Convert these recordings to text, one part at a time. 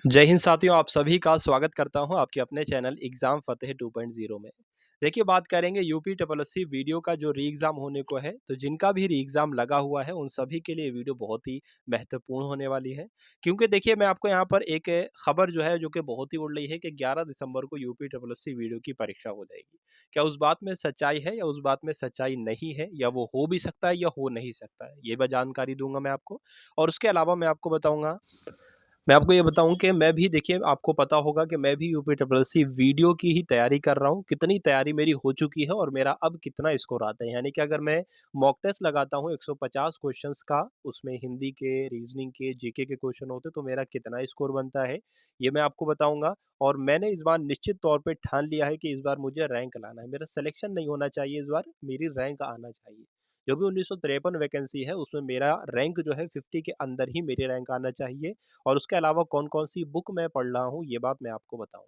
जय हिंद साथियों, आप सभी का स्वागत करता हूं आपके अपने चैनल एग्ज़ाम फ़तेह 2.0 में। देखिए बात करेंगे यूपी ट्रिपल एससी वीडियो का जो री एग्ज़ाम होने को है, तो जिनका भी री एग्ज़ाम लगा हुआ है उन सभी के लिए वीडियो बहुत ही महत्वपूर्ण होने वाली है। क्योंकि देखिए मैं आपको यहाँ पर एक खबर जो है जो कि बहुत ही उड़ रही है कि 11 दिसंबर को यूपी ट्रिपल एससी वीडियो की परीक्षा हो जाएगी। क्या उस बात में सच्चाई है या उस बात में सच्चाई नहीं है, या वो हो भी सकता है या हो नहीं सकता है? ये मैं जानकारी दूँगा मैं आपको। और उसके अलावा मैं आपको ये बताऊँ कि मैं भी देखिए आपको पता होगा कि मैं भी यूपी ट्रिपल एससी वीडियो की ही तैयारी कर रहा हूँ। कितनी तैयारी मेरी हो चुकी है और मेरा अब कितना स्कोर आता है। यानी कि अगर मैं मॉक टेस्ट लगाता हूँ 150 क्वेश्चंस का, उसमें हिंदी के, रीज़निंग के, जीके के क्वेश्चन होते, तो मेरा कितना स्कोर बनता है, ये मैं आपको बताऊँगा। और मैंने इस बार निश्चित तौर पे ठान लिया है कि इस बार मुझे रैंक लाना है। मेरा सिलेक्शन नहीं होना चाहिए इस बार, मेरी रैंक आना चाहिए। जो भी 1953 वैकेंसी है उसमें मेरा रैंक जो है 50 के अंदर ही मेरी रैंक आना चाहिए। और उसके अलावा कौन-कौन सी बुक मैं पढ़ रहा हूँ, ये बात मैं आपको बताऊँ।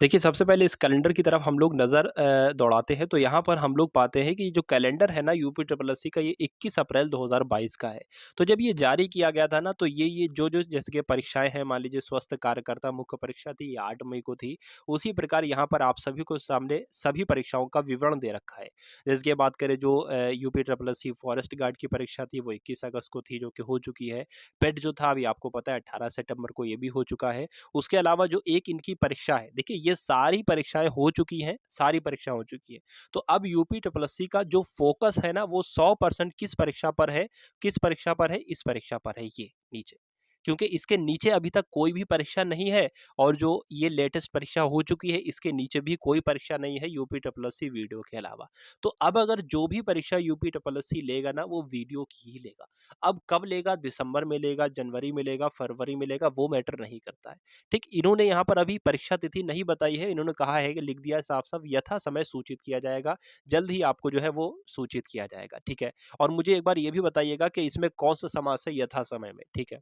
देखिए, सबसे पहले इस कैलेंडर की तरफ हम लोग नज़र दौड़ाते हैं, तो यहाँ पर हम लोग पाते हैं कि जो कैलेंडर है ना यूपी ट्रिपल एससी का, ये 21 अप्रैल 2022 का है। तो जब ये जारी किया गया था ना, तो ये जो-जो जैसे कि परीक्षाएँ हैं, मान लीजिए स्वास्थ्य कार्यकर्ता मुख्य परीक्षा थी, ये 8 मई को थी। उसी प्रकार यहाँ पर आप सभी को सामने सभी परीक्षाओं का विवरण दे रखा है। जैसे कि बात करें जो UP triple SC forest guard की परीक्षा थी, वो 21 अगस्त को थी, जो कि हो चुकी है। पेट जो था, अभी आपको पता है 18 सितंबर को ये भी हो चुका है। उसके अलावा जो एक इनकी परीक्षा है, देखिए ये सारी परीक्षाएँ हो चुकी हैं, सारी परीक्षा हो चुकी है। तो अब यूपी ट्रिपल एससी का जो फ़ोकस है ना, वो 100% किस परीक्षा पर है? किस परीक्षा पर है? इस परीक्षा पर है, ये नीचे। क्योंकि इसके नीचे अभी तक कोई भी परीक्षा नहीं है, और जो ये लेटेस्ट परीक्षा हो चुकी है, इसके नीचे भी कोई परीक्षा नहीं है यूपी ट्रिपल एससी वीडियो के अलावा। तो अब अगर जो भी परीक्षा यूपी ट्रिपल एससी लेगा ना, वो वीडियो की ही लेगा। अब कब लेगा? दिसंबर में लेगा, जनवरी में लेगा, फरवरी में लेगा, वो मैटर नहीं करता है। ठीक, इन्होंने यहाँ पर अभी परीक्षा तिथि नहीं बताई है, इन्होंने कहा है कि लिख दिया है साफ-साफ, यथा समय सूचित किया जाएगा, जल्द ही आपको जो है वो सूचित किया जाएगा, ठीक है? और मुझे एक बार ये भी बताइएगा कि इसमें कौन-सा समास है यथा समय में, ठीक है?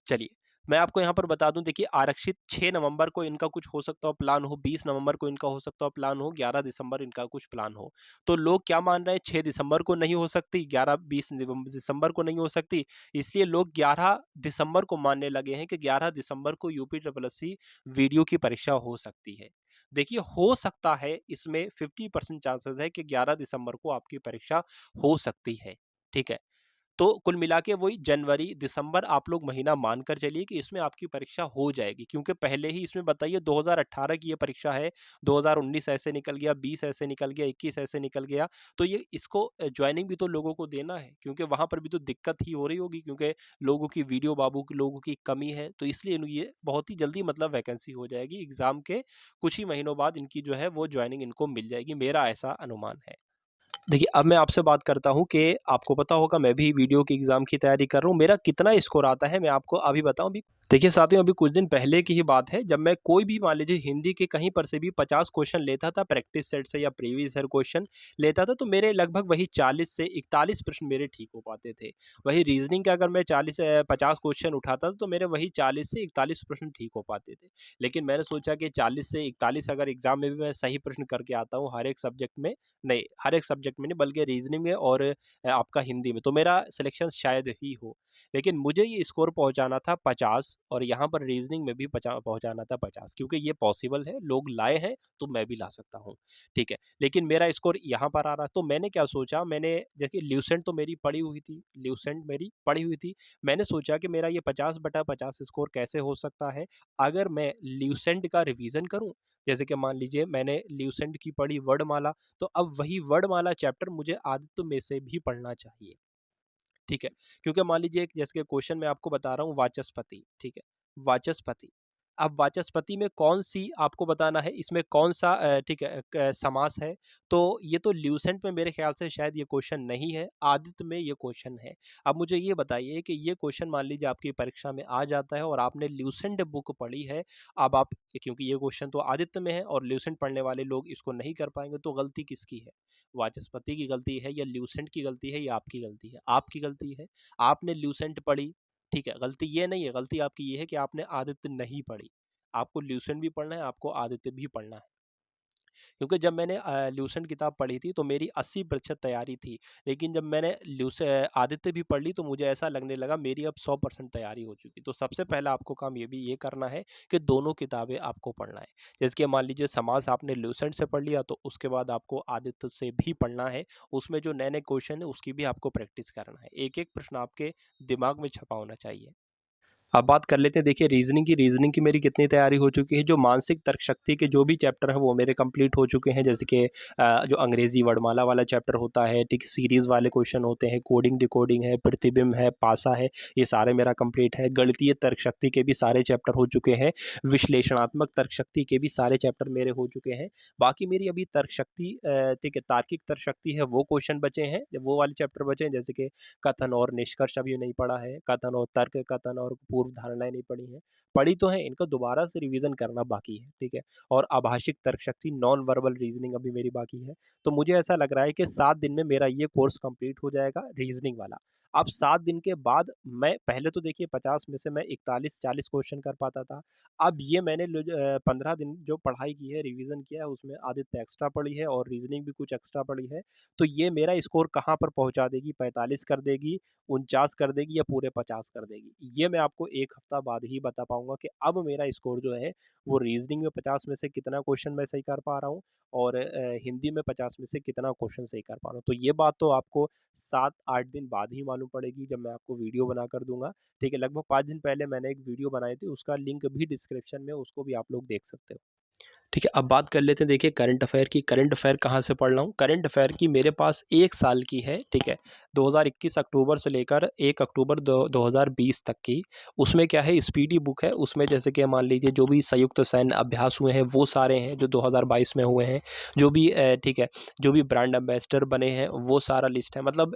चलिए, मैं आपको यहाँ पर बता दूँ, देखिए आरक्षित 6 नवंबर को इनका कुछ हो सकता हो प्लान हो, 20 नवंबर को इनका हो सकता हो प्लान हो, 11 दिसंबर इनका कुछ प्लान हो। तो लोग क्या मान रहे हैं, 6 दिसंबर को नहीं हो सकती, 11-20 दिसंबर को नहीं हो सकती, इसलिए लोग 11 दिसंबर को मानने लगे हैं कि 11 दिसंबर को यूपी ट्रिपल एससी वीडियो की परीक्षा हो सकती है। देखिए हो सकता है, इसमें 50% चांसेस है कि 11 दिसंबर को आपकी परीक्षा हो सकती है, ठीक है? तो कुल मिला के वही जनवरी, दिसंबर आप लोग महीना मानकर चलिए कि इसमें आपकी परीक्षा हो जाएगी, क्योंकि पहले ही इसमें बताइए 2018 की ये परीक्षा है, 2019 ऐसे निकल गया, 20 ऐसे निकल गया, 21 ऐसे निकल गया, तो ये इसको जॉइनिंग भी तो लोगों को देना है, क्योंकि वहाँ पर भी तो दिक्कत ही हो रही होगी, क्योंकि लोगों की वीडियो बाबू की लोगों की कमी है, तो इसलिए ये बहुत ही जल्दी मतलब वैकेंसी हो जाएगी, एग्ज़ाम के कुछ ही महीनों बाद इनकी जो है वो जॉइनिंग इनको मिल जाएगी, मेरा ऐसा अनुमान है। देखिए, अब मैं आपसे बात करता हूँ कि आपको पता होगा मैं भी वीडियो की एग्ज़ाम की तैयारी कर रहा हूँ। मेरा कितना स्कोर आता है मैं आपको अभी बताऊँ अभी। देखिए साथियों, अभी कुछ दिन पहले की ही बात है, जब मैं कोई भी मान लीजिए हिंदी के कहीं पर से भी 50 क्वेश्चन लेता था प्रैक्टिस सेट से या प्रीवियस ईयर क्वेश्चन लेता था, तो मेरे लगभग वही 40 से 41 प्रश्न मेरे ठीक हो पाते थे। वही रीज़निंग का अगर मैं 50 क्वेश्चन उठाता था, तो मेरे वही 40 से 41 प्रश्न ठीक हो पाते थे। लेकिन मैंने सोचा कि 40 से 41 अगर एग्ज़ाम में भी मैं सही प्रश्न करके आता हूँ हर एक सब्जेक्ट में, नहीं, हर एक सब्जेक्ट में नहीं बल्कि रीज़निंग में और आपका हिंदी में, तो मेरा सिलेक्शन शायद ही हो। लेकिन मुझे ये स्कोर पहुँचाना था 50, और यहाँ पर रीज़निंग में भी पहुँचाना था 50, क्योंकि ये पॉसिबल है, लोग लाए हैं, तो मैं भी ला सकता हूँ, ठीक है। लेकिन मेरा स्कोर यहाँ पर आ रहा, तो मैंने क्या सोचा, मैंने देखिए ल्यूसेंट तो मेरी पड़ी हुई थी, ल्यूसेंट मेरी पड़ी हुई थी। मैंने सोचा कि मेरा ये 50/50 स्कोर कैसे हो सकता है, अगर मैं ल्यूसेंट का रिवीज़न करूँ। जैसे कि मान लीजिए मैंने ल्यूसेंट की पढ़ी वर्णमाला, तो अब वही वर्णमाला चैप्टर मुझे आदित्य में से भी पढ़ना चाहिए, ठीक है? क्योंकि मान लीजिए एक जैसे कि क्वेश्चन मैं आपको बता रहा हूँ वाचस्पति, ठीक है? वाचस्पति। अब वाचस्पति में कौन-सी आपको बताना है, इसमें कौन-सा ठीक है समास है, तो ये तो ल्यूसेंट में मेरे ख़्याल से शायद ये क्वेश्चन नहीं है, आदित्य में ये क्वेश्चन है। अब मुझे ये बताइए कि ये क्वेश्चन मान लीजिए आपकी परीक्षा में आ जाता है और आपने ल्यूसेंट बुक पढ़ी है, अब आप, क्योंकि ये क्वेश्चन तो आदित्य में है और ल्यूसेंट पढ़ने वाले लोग इसको नहीं कर पाएँगे, तो गलती किसकी है? वाचस्पति की गलती है या ल्यूसेंट की गलती है या आपकी गलती है? आपकी गलती है। आपने ल्यूसेंट पढ़ी, ठीक है? गलती ये नहीं है, गलती आपकी ये है कि आपने आदित्य नहीं पढ़ी। आपको ल्यूसेंट भी पढ़ना है, आपको आदित्य भी पढ़ना है। क्योंकि जब मैंने ल्यूसेंट किताब पढ़ी थी तो मेरी 80% तैयारी थी, लेकिन जब मैंने आदित्य भी पढ़ ली तो मुझे ऐसा लगने लगा मेरी अब 100% तैयारी हो चुकी। तो सबसे पहला आपको काम ये करना है कि दोनों किताबें आपको पढ़ना है। जैसे कि मान लीजिए समाज आपने ल्यूसेंट से पढ़ लिया, तो उसके बाद आपको आदित्य से भी पढ़ना है। उसमें जो नए-नए क्वेश्चन है उसकी भी आपको प्रैक्टिस करना है। एक-एक प्रश्न आपके दिमाग में छपा होना चाहिए। अब बात कर लेते हैं, देखिए रीजनिंग की मेरी कितनी तैयारी हो चुकी है। जो मानसिक तर्क शक्ति के जो भी चैप्टर हैं वो मेरे कंप्लीट हो चुके हैं। जैसे कि जो अंग्रेजी वर्णमाला वाला चैप्टर होता है, ठीक, सीरीज वाले क्वेश्चन होते हैं, कोडिंग डिकोडिंग है, प्रतिबिंब है, पासा है, ये सारे मेरा कंप्लीट है। गणितीय तर्क शक्ति के भी सारे चैप्टर हो चुके हैं। विश्लेषणात्मक तर्क शक्ति के भी सारे चैप्टर मेरे हो चुके हैं। बाकी मेरी अभी तर्क शक्ति, ठीक है, तार्किक तर्क शक्ति है, वो क्वेश्चन बचे हैं, वो वाले चैप्टर बचे हैं। जैसे कि कथन और निष्कर्ष अभी नहीं पढ़ा है, कथन और तर्क, कथन और पूर्व धारणाएं नहीं पढ़ी हैं। पढ़ी तो है, इनको दोबारा से रिवीजन करना बाकी है, ठीक है। और आभाषिक तर्क शक्ति, नॉन वर्बल रीजनिंग अभी मेरी बाकी है। तो मुझे ऐसा लग रहा है कि 7 दिन में मेरा ये कोर्स कंप्लीट हो जाएगा रीजनिंग वाला। अब 7 दिन के बाद मैं पहले तो देखिए 50 में से मैं 41-40 क्वेश्चन कर पाता था। अब ये मैंने 15 दिन जो पढ़ाई की है, रिवीजन किया है, उसमें आदित्य एक्स्ट्रा पढ़ी है और रीजनिंग भी कुछ एक्स्ट्रा पढ़ी है। तो ये मेरा स्कोर कहाँ पर पहुँचा देगी, 45 कर देगी, 49 कर देगी या पूरे 50 कर देगी। ये मैं आपको 1 हफ्ता बाद ही बता पाऊँगा कि अब मेरा स्कोर जो है वो रीज़निंग में 50 में से कितना क्वेश्चन मैं सही कर पा रहा हूँ और हिंदी में 50 में से कितना क्वेश्चन सही कर पा रहा हूँ। तो ये बात तो आपको 7-8 दिन बाद ही मालूम पड़ेगी जब मैं आपको वीडियो बनाकर दूँगा। ठीक है, लगभग 5 दिन पहले मैंने एक वीडियो बनाई थी, उसका लिंक भी डिस्क्रिप्शन में, उसको भी आप लोग देख सकते हो। ठीक है, अब बात कर लेते हैं, देखिए करंट अफेयर की। करंट अफेयर कहाँ से पढ़ रहा हूँ? करंट अफेयर की मेरे पास 1 साल की है, ठीक है। 2021 अक्टूबर से लेकर 1 अक्टूबर 2020 तक की। उसमें क्या है, स्पीडी बुक है। उसमें जैसे कि मान लीजिए जो भी संयुक्त सैन्य अभ्यास हुए हैं वो सारे हैं जो 2022 में हुए हैं। जो भी ठीक है, जो भी ब्रांड एम्बेसडर बने हैं वो सारा लिस्ट है। मतलब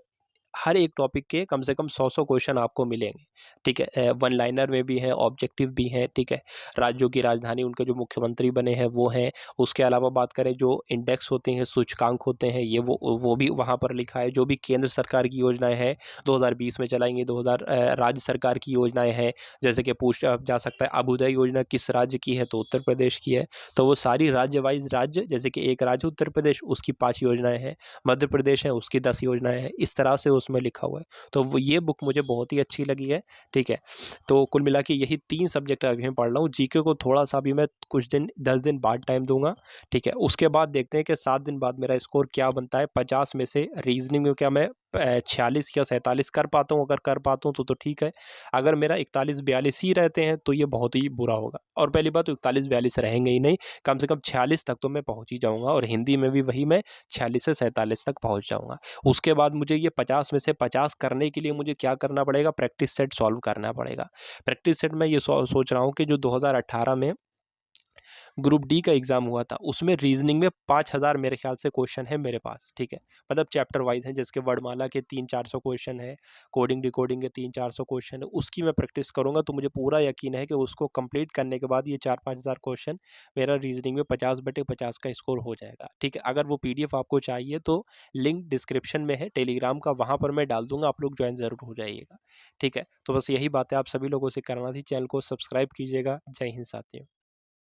हर एक टॉपिक के कम से कम 100 क्वेश्चन आपको मिलेंगे, ठीक है। वन लाइनर में भी हैं, ऑब्जेक्टिव भी हैं, ठीक है। राज्यों की राजधानी, उनके जो मुख्यमंत्री बने हैं वो हैं। उसके अलावा बात करें जो इंडेक्स होते हैं, सूचकांक होते हैं, ये वो भी वहाँ पर लिखा है। जो भी केंद्र सरकार की योजनाएं हैं 2020 में चलाएंगे, 2000 राज्य सरकार की योजनाएं हैं। जैसे कि पूछा जा सकता है अभ्युदय योजना किस राज्य की है, तो उत्तर प्रदेश की है। तो वो सारी राज्य वाइज, राज्य जैसे कि एक राज्य उत्तर प्रदेश, उसकी 5 योजनाएं हैं। मध्य प्रदेश है, उसकी 10 योजनाएं हैं। इस तरह से उसमें लिखा हुआ है। तो वो ये बुक मुझे बहुत ही अच्छी लगी है, ठीक है। तो कुल मिला के यही 3 सब्जेक्ट अभी मैं पढ़ रहा हूँ। जीके को थोड़ा-सा अभी मैं कुछ दिन 10 दिन बाद टाइम दूँगा, ठीक है। उसके बाद देखते हैं कि 7 दिन बाद मेरा स्कोर क्या बनता है। 50 में से रीज़निंग में क्या मैं 46 या 47 कर पाता हूँ? अगर कर पाता हूँ तो ठीक है। अगर मेरा 41-42 ही रहते हैं तो ये बहुत ही बुरा होगा। और पहली बात तो 41-42 रहेंगे ही नहीं, कम से कम 46 तक तो मैं पहुँच ही जाऊँगा और हिंदी में भी वही मैं 46 से 47 तक पहुँच जाऊँगा। उसके बाद मुझे ये 50 में से 50 करने के लिए मुझे क्या करना पड़ेगा? प्रैक्टिस सेट सॉल्व करना पड़ेगा। प्रैक्टिस सेट मैं ये सोच रहा हूँ कि जो 2018 में ग्रुप डी का एग्ज़ाम हुआ था, उसमें रीज़निंग में 5000 मेरे ख्याल से क्वेश्चन है मेरे पास, ठीक है। मतलब चैप्टर वाइज़ हैं, जैसे कि वर्णमाला के 300-400 क्वेश्चन है, कोडिंग डिकोडिंग के 300-400 क्वेश्चन है, उसकी मैं प्रैक्टिस करूँगा तो मुझे पूरा यकीन है कि उसको कंप्लीट करने के बाद ये 4-5 हज़ार क्वेश्चन मेरा रीज़निंग में 50/50 का स्कोर हो जाएगा, ठीक है। अगर वो पीडीएफ आपको चाहिए तो लिंक डिस्क्रिप्शन में है टेलीग्राम का, वहाँ पर मैं डाल दूँगा, आप लोग जॉइन ज़रूर हो जाइएगा, ठीक है। तो बस यही बातें आप सभी लोगों से करना थी। चैनल को सब्सक्राइब कीजिएगा। जय हिंद साथियों।